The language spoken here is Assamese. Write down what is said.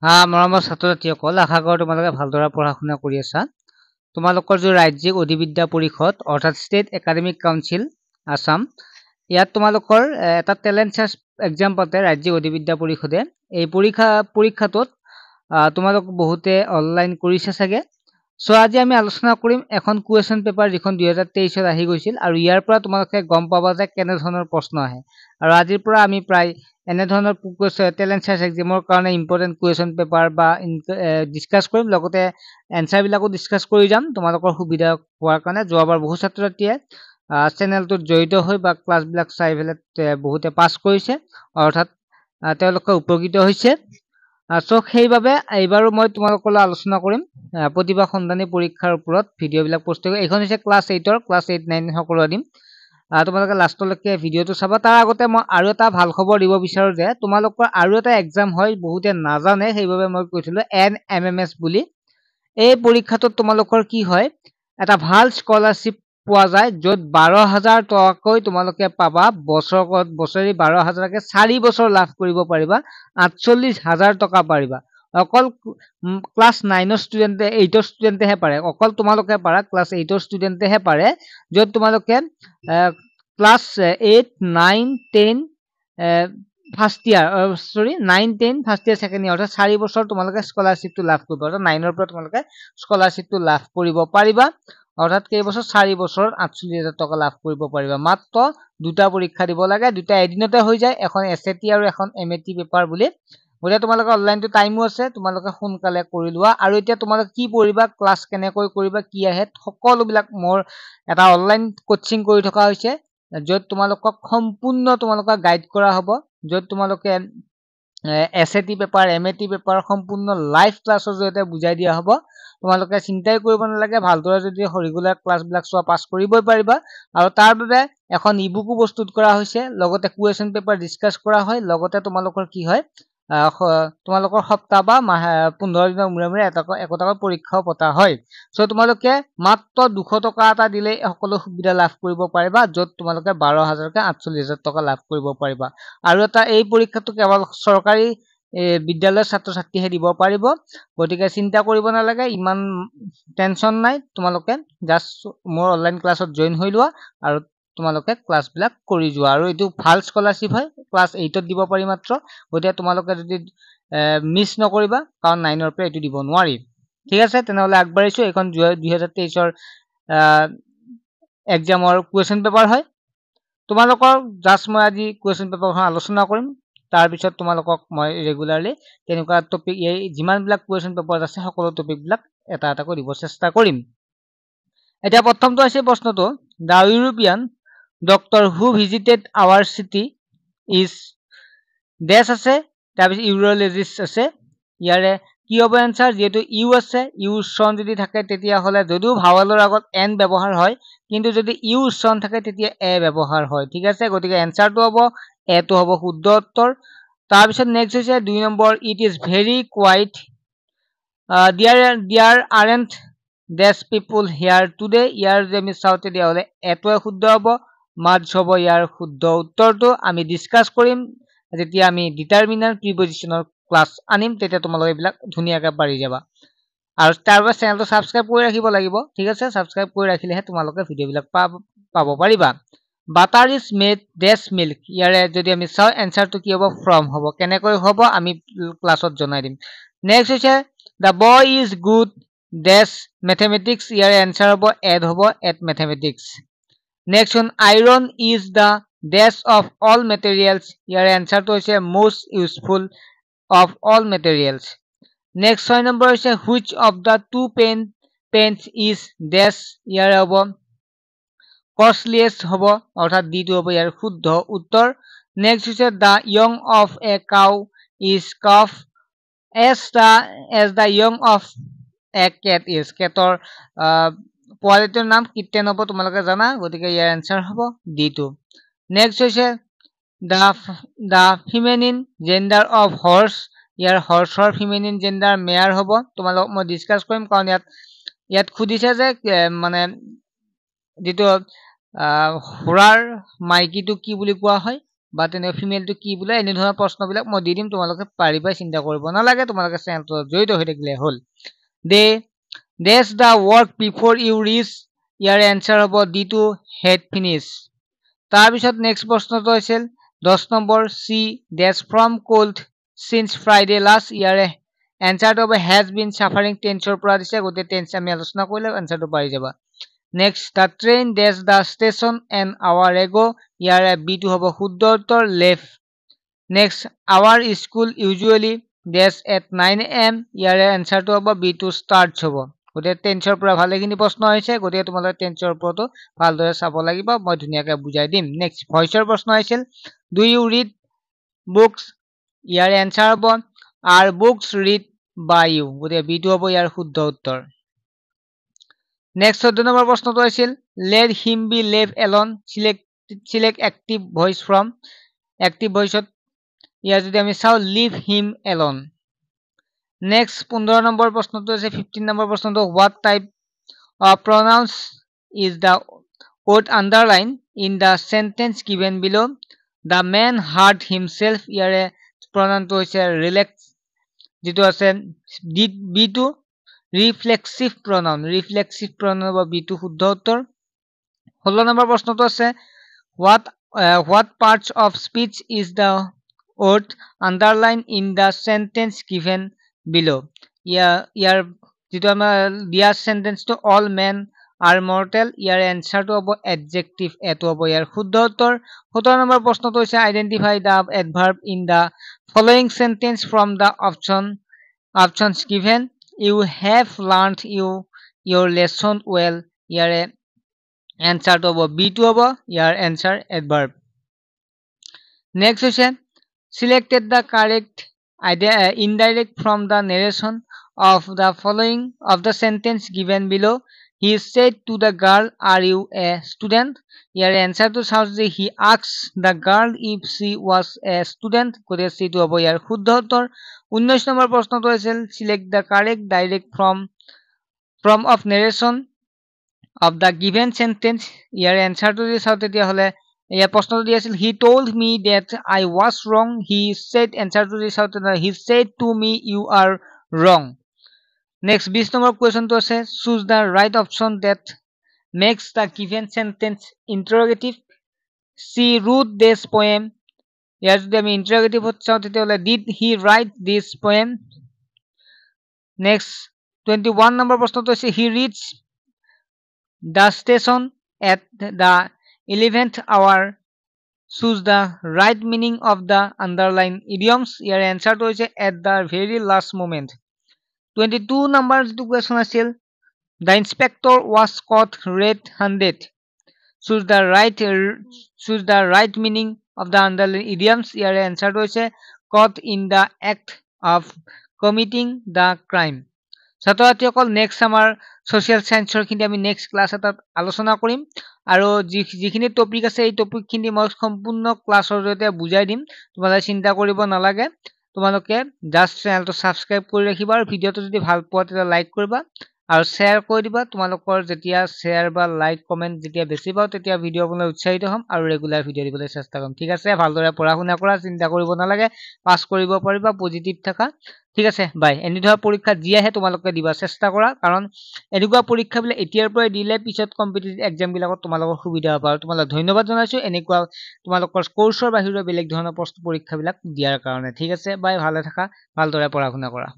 মৰমৰ ছাত্ৰ-ছাত্ৰীসকল, আশা কৰোঁ তোমালোকে ভালদৰে পঢ়া-শুনা কৰি আছা। তোমালোকৰ যি ৰাজ্যিক অধিবিদ্যা পৰিষদ অৰ্থাৎ ষ্টেট একাডেমিক কাউন্সিল আছাম, ইয়াত তোমালোকৰ এটা টেলেণ্ট চাৰ্চ এক্সাম পাতে ৰাজ্যিক অধিবিদ্যা পৰিষদে। এই পৰীক্ষাটোত তোমালোক বহুতে অনলাইন কৰিছে চাগে। চ' আজি আমি আলোচনা কৰিম এখন কুৱেশ্যন পেপাৰ যিখন 2023 আহি গৈছিল, আৰু ইয়াৰ পৰা তোমালোকে গম পাবা যে কেনেধৰণৰ প্ৰশ্ন আহে। আৰু আজিৰ পৰা আমি প্ৰায় এনেধৰণৰ টেলেণ্ট চাৰ্চ এক্সামৰ কাৰণে ইম্পৰ্টেণ্ট কুৱেশ্যন পেপাৰ বা ডিছকাছ কৰিম, লগতে এনচাৰবিলাকো ডিছকাছ কৰি যাম তোমালোকৰ সুবিধা হোৱাৰ কাৰণে। যোৱাবাৰ বহু ছাত্ৰ ছাত্ৰীয়ে চেনেলটোত জড়িত হৈ বা ক্লাছবিলাক চাই পেলাই বহুতে পাছ কৰিছে, অৰ্থাৎ তেওঁলোকে উপকৃত হৈছে। চ' সেইবাবে এইবাৰো মই তোমালোকলৈ আলোচনা কৰিম প্ৰতিভা সন্ধানী পৰীক্ষাৰ ওপৰত ভিডিঅ'বিলাক প্ৰস্তুত কৰি। এইখন হৈছে ক্লাছ 8 ক্লাছ 8, 9 সকলোৱে দিম। তোমালোকে লাষ্টলৈকে ভিডিঅ'টো চাবা। তাৰ আগতে মই আৰু এটা ভাল খবৰ দিব বিচাৰোঁ যে তোমালোকৰ আৰু এটা এক্সাম হয়, বহুতে নাজানে, সেইবাবে মই কৈছিলোঁ NMMS বুলি। এই পৰীক্ষাটোত তোমালোকৰ কি হয়, এটা ভাল স্কলাৰশ্বিপ পোৱা যায়, য'ত 12,000 টকাকৈ তোমালোকে পাবা। বছৰি 12,000কে 4 বছৰ লাভ কৰিব পাৰিবা, 48,000 টকা পাৰিবা। অকল ক্লাছ 9 ষ্টুডেণ্টে 8 ষ্টুডেণ্টেহে পাৰে, অকল তোমালোকে পাৰা ক্লাছ 8 ষ্টুডেণ্টেহে পাৰে, য'ত তোমালোকে class 8, 9, 10 first year 9, 10 first year second year, অৰ্থাৎ 4 বছৰ তোমালোকে স্কলাৰশ্বিপটো লাভ কৰিব। অৰ্থাৎ 9ৰ পৰা তোমালোকে স্কলাৰশ্বিপটো লাভ কৰিব পাৰিবা, অৰ্থাৎ কেইবছৰ 4 বছৰত 48,000 টকা লাভ কৰিব পাৰিবা। মাত্ৰ দুটা পৰীক্ষা দিব লাগে, দুটা এদিনতে হৈ যায়, এখন SAT আৰু এখন MAT পেপাৰ বুলি। গতিকে তোমালোকে অনলাইনটো টাইমো আছে, তোমালোকে সোনকালে কৰি লোৱা। আৰু এতিয়া তোমালোকে কি পঢ়িবা, ক্লাছ কেনেকৈ কৰিবা, কি আহে, সকলোবিলাক মোৰ এটা অনলাইন কোচিং কৰি থকা হৈছে, য'ত তোমালোকক সম্পূৰ্ণ তোমালোকক গাইড কৰা হ'ব, য'ত তোমালোকে SAT পেপাৰ, MAT পেপাৰ সম্পূৰ্ণ লাইভ ক্লাছৰ জৰিয়তে বুজাই দিয়া হ'ব। তোমালোকে চিন্তাই কৰিব নালাগে, ভালদৰে যদি ৰেগুলাৰ ক্লাছবিলাক চোৱা পাছ কৰিবই পাৰিবা। আৰু তাৰ বাবে এখন ইবুকো প্ৰস্তুত কৰা হৈছে, লগতে কুৱেশ্যন পেপাৰ ডিছকাছ কৰা হয়, লগতে তোমালোকৰ কি হয়, তোমালোকৰ সপ্তাহ বা 15 দিনৰ মূৰে মূৰে একোটাকৈ পৰীক্ষাও পতা হয়। চ' তোমালোকে মাত্ৰ 200 টকা এটা দিলে সকলো সুবিধা লাভ কৰিব পাৰিবা, য'ত তোমালোকে 12,000কে 48,000 টকা লাভ কৰিব পাৰিবা। আৰু এই পৰীক্ষাটো কেৱল চৰকাৰী বিদ্যালয়ৰ ছাত্ৰ ছাত্ৰীহে দিব পাৰিব, গতিকে চিন্তা কৰিব নালাগে, ইমান টেনচন নাই। তোমালোকে জাষ্ট মোৰ অনলাইন ক্লাছত জইন হৈ লোৱা আৰু তোমালোকে ক্লাছবিলাক কৰি যোৱা। আৰু এইটো ভাল স্কলাৰশ্বিপ হয়, ক্লাছ 8ত দিব পাৰি মাত্ৰ, গতিকে তোমালোকে যদি মিছ নকৰিবা, কাৰণ 9ৰ পৰা এইটো দিব নোৱাৰি। ঠিক আছে, তেনেহ'লে আগবাঢ়িছোঁ। এইখন 2023 এক্সামৰ কুৱেশ্যন পেপাৰ হয়। তোমালোকৰ জাষ্ট মই আজি কুৱেশ্যন পেপাৰখন আলোচনা কৰিম, তাৰপিছত তোমালোকক মই ৰেগুলাৰলি তেনেকুৱা টপিক, যিমানবিলাক কুৱেশ্যন পেপাৰ আছে সকলো টপিকবিলাক এটা এটাকৈ দিব চেষ্টা কৰিম। এতিয়া প্ৰথমটো আছে প্ৰশ্নটো, the European doctor who visited our city is dash আছে, তাৰপিছত ইউৰলজিষ্ট আছে। ইয়াৰে কি হ'ব এনচাৰ, যিহেতু ইউ আছে, ইউ উচ্চাৰণ যদি থাকে তেতিয়াহ'লে যদিও ভাৱেলৰ আগত এন ব্যৱহাৰ হয়, কিন্তু যদি ইউ উচ্চাৰণ থাকে তেতিয়া এ ব্যৱহাৰ হয়। ঠিক আছে, গতিকে এনচাৰটো হ'ব এটো হ'ব শুদ্ধ উত্তৰ। তাৰপিছত নেক্সট হৈছে 2 number, it is very quiet, দিয়াৰ আৰেণ্ট ডেছ পিপুল হিয়াৰ টুডে। ইয়াৰ যদি আমি চাওঁ তেতিয়াহ'লে এটোৱে শুদ্ধ হ'ব, মাছ হ'ব ইয়াৰ শুদ্ধ উত্তৰটো। আমি ডিছকাছ কৰিম যেতিয়া আমি ডিটাৰমিনাৰ প্ৰিপজিশ্যনৰ ক্লাছ আনিম, তেতিয়া তোমালোকে এইবিলাক ধুনীয়াকৈ পাৰি যাবা। আৰু তাৰ বাবে চেনেলটো ছাবস্ক্ৰাইব কৰি ৰাখিব লাগিব। ঠিক আছে, ছাবস্ক্ৰাইব কৰি ৰাখিলেহে তোমালোকে ভিডিঅ'বিলাক পাব পাৰিবা। Butter is made dash milk, ইয়াৰে যদি আমি চাওঁ এনচাৰটো কি হ'ব, ফ্ৰম হ'ব। কেনেকৈ হ'ব আমি ক্লাছত জনাই দিম। নেক্সট হৈছে the boy is good dash mathematics, ইয়াৰে এনচাৰ হ'ব এড হ'ব, এড মেথমেটিক্স। নেক্সট হ'ল iron is the dash of all materials, ইয়াৰে এনচাৰটো হৈছে most useful of all materials. Next 6 number হৈছে which of the two pens is dash, ইয়াৰ হ'ব costliest হ'ব, অৰ্থাৎ D2 হ'ব ইয়াৰ শুদ্ধ উত্তৰ। নেক্সট হৈছে the young of a cow is calf as the young of a cat is, কেটৰ পোৱালিটোৰ নাম কিটেন হ'ব, তোমালোকে জানা, গতিকে ইয়াৰ এনচাৰ হ'ব D2। নেক্সট হৈছে the feminine gender of horse, ইয়াৰ হৰ্চৰ ফিমেনিন জেণ্ডাৰ মেয়াৰ হ'ব। তোমালোকক মই ডিছকাছ কৰিম, কাৰণ ইয়াত সুধিছে যে মানে যিটো ঘোঁৰাৰ মাইকীটো কি বুলি কোৱা হয়, বা তেনে ফিমেলটো কি বোলে এনে ধৰণৰ প্ৰশ্নবিলাক মই দি দিম তোমালোকে পাৰিবা চিন্তা কৰিব নালাগে তোমালোকে চেনেলটোত জড়িত হৈ থাকিলে হ'ল they dash the work before you reach ইয়াৰ এনসাৰ হ'ব ডি টু হেড ফিনিছ তাৰ পিছত নেক্সট প্ৰশ্নটো আছিল 10 নম্বৰ she dash from cold since Friday last ইয়াৰ এনসাৰটো হ'ব হেজ বিন সাফাৰিং টেন্সৰ পৰা দিছে গোটেই টেন্স আমি আলোচনা কৰিলে এনসাৰটো পাৰি যাবা next the train does the station an hour ago ইয়াৰ বি টো হ'ব শুদ্ধ উত্তৰ left next our school usually does at 9 AM ইয়াৰ এনসাৰটো হ'ব বি টো ষ্টাৰ্টছ হ'ব গোটেই টেন্সৰ পৰা ভালেখিনি প্ৰশ্ন আহিছে গতিকে তোমালোকে টেন্সৰ ওপৰতো ভালদৰে চাব লাগিব মই ধুনীয়াকৈ বুজাই দিম নেক্সট ভইচৰ প্ৰশ্ন আহিছিল ডু ইউ ৰিড বুকছ ইয়াৰ এনসাৰ হ'ব are books read by you গতিকে বি টো হ'ব ইয়াৰ শুদ্ধ উত্তৰ নেক্সট 14 নম্বৰ প্ৰশ্নটো আছিল let him be leave alone select active voice from active ভইচত ইয়াৰ যদি আমি চাওঁ লিভ হিম এলন নেক্সট 15 নম্বৰ প্ৰশ্নটো আছে 15 নম্বৰ প্ৰশ্নটো what type of pronouns is the word underlined in the sentence given below the man heart হিমসেল্ফ ইয়াৰে প্ৰনাউনটো হৈছে ৰিলেক্স যেটো আছে বি টু ৰিফ্লেক্সিভ প্ৰনাউন বা বি টু শুদ্ধ উত্তৰ 16 নম্বৰ প্ৰশ্নটো আছে what parts of speech is the word underlined in the sentence given বিলো ইয়াৰ যেটো আমাৰ দিয়া সেন্টেন্সটো অল মেন আৰ মৰ্টেল ইয়াৰ এনসাৰটো হ'ব এডজেক্টিভ এটো হ'ব ইয়াৰ শুদ্ধ উত্তৰ 17 নম্বৰ প্ৰশ্নটো হৈছে identify the adverb in the following sentence from the options given you have learned your lesson well ইয়াৰে এনসাৰটো হ'ব বি টো হ'ব ইয়াৰ এনসাৰ এডভাৰ্ব নেক্সট হৈছে selected the correct indirect from the narration of the following of the sentence given below he said to the girl are you a student ইয়াৰ এনসাৰটো চাও যে he asked the girl if she was a student গতিকে সি টো হ'ব ইয়াৰ শুদ্ধ উত্তৰ 19 নম্বৰ প্ৰশ্নটো আছিল select the correct direct from of narration of the given sentence ইয়াৰ এনসাৰটো যদি চাও তেতিয়া হলে ইয়াৰ প্ৰশ্নটো দি আছিল he told me that I was wrong he said এনসাৰটো যদি চাও তেতিয়া he said to me you are wrong next 20 number কোৱেশ্চনটো আছে choose the right option that makes the given sentence interrogative she wrote this poem ইয়াৰ যদি আমি interrogative চাও তেতিয়া হলে did he write this poem next 21 number প্ৰশ্নটো আছে he reached the station at the 11th hour choose the right meaning of the underlined idioms ইয়াৰ এনসাৰটো হৈছে at the very last moment 22 number যেটো কোৱেশ্চন আছিল the inspector was caught red-handed choose the right meaning of the underlined idioms ইয়াৰ এনসাৰটো হৈছে caught in the act of committing the crime ছাত্ৰছাত্ৰীসকল নেক্সট আমাৰ সোশ্যাল সায়েন্সৰ খিনি আমি নেক্সট ক্লাছ এটাত আলোচনা কৰিম আৰু যিখিনি টপিক আছে এই টপিক খিনি মই সম্পূৰ্ণ ক্লাছৰ জৰিয়তে বুজাই দিম তোমালোকে চিন্তা কৰিব নালাগে তোমালোকে জাস্ট চেনেলটো সাবস্ক্ৰাইব কৰি ৰাখিবা আৰু ভিডিওটো যদি ভাল পোৱা তেতিয়া লাইক কৰিবা আৰু শেয়াৰ কৰি দিবা তোমালোকৰ যেতিয়া শেয়াৰ বা লাইক কমেন্ট যেতিয়া বেছি পাও তেতিয়া ভিডিও বনাবলৈ উৎসাহিত হ'ম আৰু ৰেগুলাৰ ভিডিও দিবলৈ চেষ্টা কৰিম ঠিক আছে ভালদৰে পঢ়া শুনা কৰা চিন্তা কৰিব নালাগে পাছ কৰিব পাৰিবা পজিটিভ থাকা ঠিক আছে বাই এনি ধৰ পৰীক্ষা যি আহে তোমালোকে দিবা চেষ্টা কৰা কাৰণ এনেকুৱা পৰীক্ষা বিলাক এতিয়াৰ পৰাই দিলে পিছত কম্পিটিটিভ এক্সাম বিলাকত তোমালোকৰ সুবিধা হ'ব আৰু তোমালোক ধন্যবাদ জনাইছো এনেকুৱা তোমালোকৰ কোৰ্সৰ বাহিৰে বেলেগ ধৰণৰ পৰীক্ষা বিলাক দিয়াৰ কাৰণে ঠিক আছে বাই ভালে থাকা ভালদৰে পঢ়া শুনা কৰা